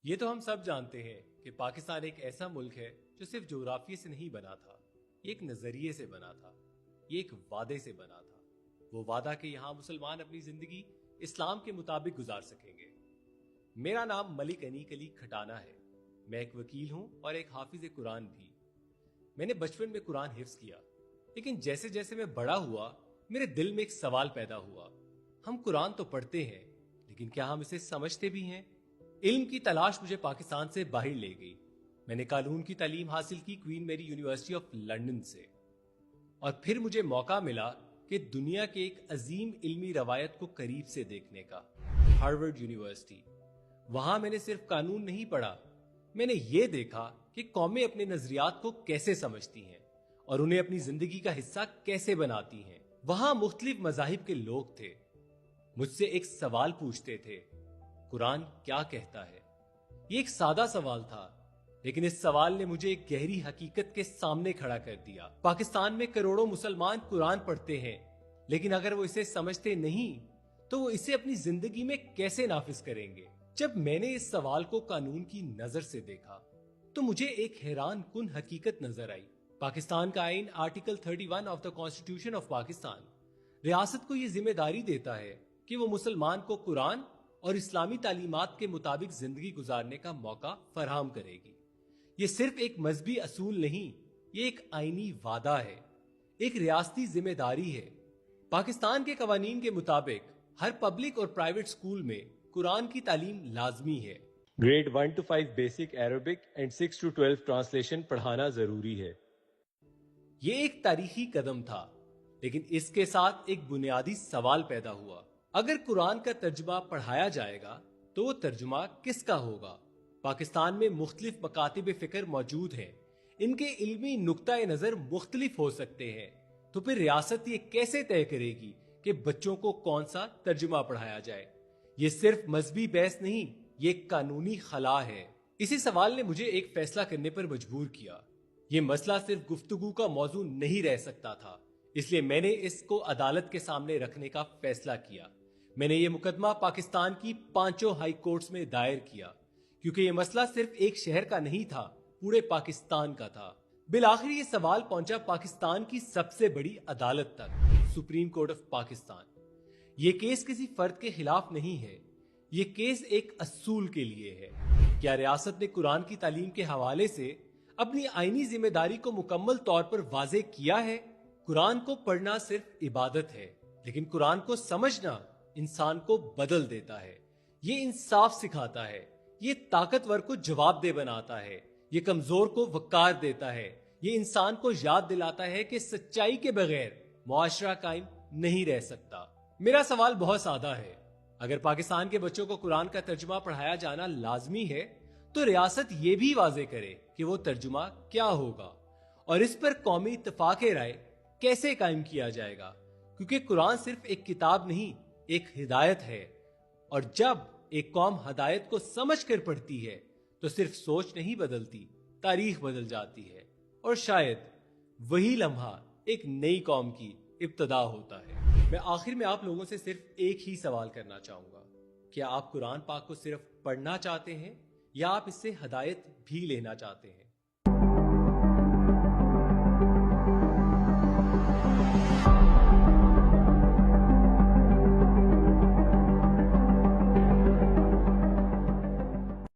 یہ تو ہم سب جانتے ہیں کہ پاکستان ایک ایسا ملک ہے جو صرف جغرافیے سے نہیں بنا تھا، یہ ایک نظریے سے بنا تھا، یہ ایک وعدے سے بنا تھا۔ وہ وعدہ کہ یہاں مسلمان اپنی زندگی اسلام کے مطابق گزار سکیں گے۔ میرا نام ملک انیک علی کھٹانا ہے۔ میں ایک وکیل ہوں اور ایک حافظ قرآن بھی۔ میں نے بچپن میں قرآن حفظ کیا، لیکن جیسے جیسے میں بڑا ہوا میرے دل میں ایک سوال پیدا ہوا۔ ہم قرآن تو پڑھتے ہیں، لیکن کیا ہم اسے سمجھتے بھی ہیں؟ علم کی تلاش مجھے پاکستان سے باہر لے گئی۔ میں نے قانون کی تعلیم حاصل کی کوئین میری یونیورسٹی آف لنڈن سے، اور پھر مجھے موقع ملا کہ دنیا کے ایک عظیم علمی روایت کو قریب سے دیکھنے کا، ہارورڈ یونیورسٹی۔ وہاں میں نے صرف قانون نہیں پڑھا، میں نے یہ دیکھا کہ قومیں اپنے نظریات کو کیسے سمجھتی ہیں اور انہیں اپنی زندگی کا حصہ کیسے بناتی ہیں۔ وہاں مختلف مذاہب کے لوگ تھے، مجھ سے ایک سوال پوچھتے تھے، قرآن کیا کہتا ہے؟ یہ ایک سادہ سوال تھا، لیکن اس سوال نے مجھے ایک گہری حقیقت کے سامنے کھڑا کر دیا۔ پاکستان میں کروڑوں مسلمان قرآن پڑھتے ہیں، لیکن اگر وہ اسے سمجھتے نہیں تو وہ اسے اپنی زندگی میں کیسے نافذ کریں گے؟ جب میں نے اس سوال کو قانون کی نظر سے دیکھا تو مجھے ایک حیران کن حقیقت نظر آئی۔ پاکستان کا آئین article 31 of the constitution of Pakistan ریاست کو یہ ذمہ داری دیتا ہے کہ وہ مسلمان کو قرآن اور اسلامی تعلیمات کے مطابق زندگی گزارنے کا موقع فراہم کرے گی۔ یہ صرف ایک مذہبی اصول نہیں، یہ ایک آئینی وعدہ ہے، ایک ریاستی ذمہ داری ہے۔ پاکستان کے قوانین کے مطابق ہر پبلک اور پرائیویٹ سکول میں قرآن کی تعلیم لازمی ہے۔ Grade 1 to 5 basic Arabic and 6 to 12 translation پڑھانا ضروری ہے۔ یہ ایک تاریخی قدم تھا، لیکن اس کے ساتھ ایک بنیادی سوال پیدا ہوا۔ اگر قرآن کا ترجمہ پڑھایا جائے گا تو وہ ترجمہ کس کا ہوگا؟ پاکستان میں مختلف مکاتب فکر موجود ہیں، ان کے علمی نقطۂ نظر مختلف ہو سکتے ہیں، تو پھر ریاست یہ کیسے طے کرے گی کہ بچوں کو کون سا ترجمہ پڑھایا جائے؟ یہ صرف مذہبی بحث نہیں، یہ ایک قانونی خلا ہے۔ اسی سوال نے مجھے ایک فیصلہ کرنے پر مجبور کیا۔ یہ مسئلہ صرف گفتگو کا موضوع نہیں رہ سکتا تھا، اس لیے میں نے اس کو عدالت کے سامنے رکھنے کا فیصلہ کیا۔ میں نے یہ مقدمہ پاکستان کی 5 ہائی کورٹس میں دائر کیا، کیونکہ یہ مسئلہ صرف ایک شہر کا نہیں تھا، پورے پاکستان کا تھا۔ بالآخر یہ سوال پہنچا پاکستان کی سب سے بڑی عدالت تک، سپریم کورٹ آف پاکستان۔ یہ کیس کسی فرد کے خلاف نہیں ہے، یہ کیس ایک اصول کے لیے ہے۔ کیا ریاست نے قرآن کی تعلیم کے حوالے سے اپنی آئینی ذمہ داری کو مکمل طور پر واضح کیا ہے؟ قرآن کو پڑھنا صرف عبادت ہے، لیکن قرآن کو سمجھنا انسان کو بدل دیتا ہے۔ یہ انصاف سکھاتا ہے، یہ طاقتور کو جواب دہ بناتا ہے، یہ کمزور کو وقار دیتا ہے، یہ انسان کو یاد دلاتا ہے کہ سچائی کے بغیر معاشرہ قائم نہیں رہ سکتا۔ میرا سوال بہت سادہ ہے، اگر پاکستان کے بچوں کو قرآن کا ترجمہ پڑھایا جانا لازمی ہے تو ریاست یہ بھی واضح کرے کہ وہ ترجمہ کیا ہوگا، اور اس پر قومی اتفاق رائے کیسے قائم کیا جائے گا، کیونکہ قرآن صرف ایک کتاب نہیں، ایک ہدایت ہے، اور جب ایک قوم ہدایت کو سمجھ کر پڑھتی ہے تو صرف سوچ نہیں بدلتی، تاریخ بدل جاتی ہے، اور شاید وہی لمحہ ایک نئی قوم کی ابتدا ہوتا ہے۔ میں آخر میں آپ لوگوں سے صرف ایک ہی سوال کرنا چاہوں گا، کیا آپ قرآن پاک کو صرف پڑھنا چاہتے ہیں یا آپ اس سے ہدایت بھی لینا چاہتے ہیں؟